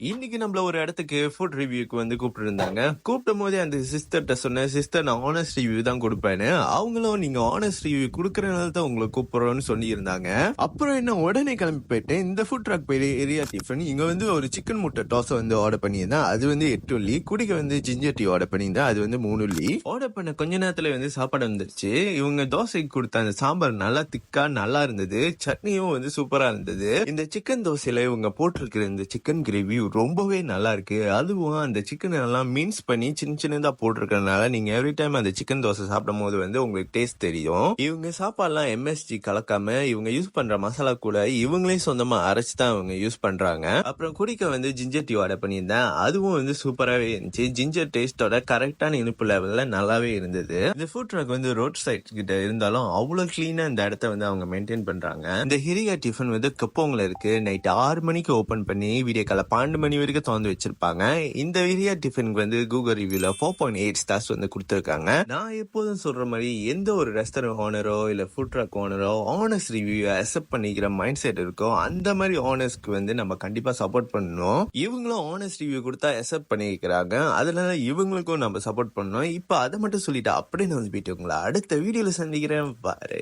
இன்னைக்கு நம்மள ஒரு இடத்துக்கு ஃபுட் ரிவ்யூக்கு வந்து கூப்பிட்டுருந்தாங்க. கூப்பிடும்போதே அந்த சிஸ்டர்ட்ட சொன்னேன், "சிஸ்டர் நான் ஹானஸ்ட் ரிவ்யூ தான் குடுப்பேன்னு." அவங்களும் நீங்க ஹானஸ்ட் ரிவ்யூ குடுக்கறனால தான் உங்கள கூப்பிடுறோம்னு சொல்லியிருந்தாங்க. அப்புறம் என்ன உடனே கிளம்பி போயிட்டேன். இந்த ஃபுட் ட்ரக் பேரு ஏரியா டிஃபன். இங்க வந்து ஒரு சிக்கன் முட்டை டோசை வந்து ஆர்டர் பண்ணியிருந்தேன். அது வந்து 8 உள்ளி. குடிக்க வந்து ஜிஞ்சர் டீ ஆர்டர் பண்ணியிருந்தேன். அது வந்து 3 உள்ளி. ஆர்டர் பண்ண கொஞ்ச நேரத்துல வந்து சாப்பாடு வந்துருச்சு. இவங்க தோசைக்கு குடுத்த அந்த சாம்பார் நல்லா திக்கா நல்லா இருந்தது. சட்னியும் வந்து சூப்பரா இருந்தது. இந்த சிக்கன் தோசையில இவங்க போட்டிருக்கிற இந்த சிக்கன் கிரேவி ரொம்பவே நல்லா இருக்கு. அதுவும் அந்த சிக்கன் எல்லாம் மின்ஸ் பண்ணி சின்ன சின்னதா போட்டிருக்கறனால நீங்க எவ்ரி டைம் அந்த சிக்கன் தோசை சாப்பிடும்போது வந்து உங்களுக்கு டேஸ்ட் தெரியும். இவங்க சாப்பாடுலாம் எம்எஸ்ஜி கலக்காம இவங்க யூஸ் பண்ற மசாலா கூட இவங்களே சொந்தமா அரைச்சு தான் இவங்க யூஸ் பண்றாங்க. அப்புறம் குடிக்க வந்து ஜிஞ்சர் டீ ஆர்டர் பண்ணியிருந்தேன். அதுவும் வந்து சூப்பராவே இருந்துச்சு. ஜிஞ்சர் டேஸ்டோட கரெக்டான இனிப்பு லெவல்ல நல்லாவே இருந்தது. இந்த ஃபுட் ட்ரக் வந்து ரோட் சைட் கிட்ட இருந்தாலும் அவ்வளவு கிளீனா இந்த இடத்த வந்து அவங்க மெயின்டைன் பண்றாங்க. இந்த ஹிரியா டிஃபன் வந்து கப்போங்ல இருக்கு. நைட் 6 மணிக்கு ஓபன் பண்ணி வீடியோ கால 12 மணி வரைக்கும் திறந்து வச்சிருப்பாங்க. இந்த ஏரியா டிஃபனுக்கு வந்து கூகுள் ரிவ்யூல 4.8 ஸ்டார்ஸ் வந்து கொடுத்திருக்காங்க. நான் எப்போதும் சொல்ற மாதிரி எந்த ஒரு ரெஸ்டாரண்ட் ஓனரோ இல்ல ஃபுட் ட்ரக் ஓனரோ ஆனஸ்ட் ரிவ்யூ அக்செப்ட் பண்ணிக்கிற மைண்ட் செட் இருக்கோ அந்த மாதிரி ஆனஸ்ட்க்கு வந்து நம்ம கண்டிப்பா சப்போர்ட் பண்ணணும். இவங்களும் ஆனஸ்ட் ரிவ்யூ கொடுத்தா அக்செப்ட் பண்ணிக்கிறாங்க. அதனால இவங்களுக்கும் நம்ம சப்போர்ட் பண்ணணும். இப்ப அதை மட்டும் சொல்லிட்டு அப்படின்னு வந்து போயிட்டு உங்களை அடுத்த வீடியோல சந்திக்கிறேன். பாரு.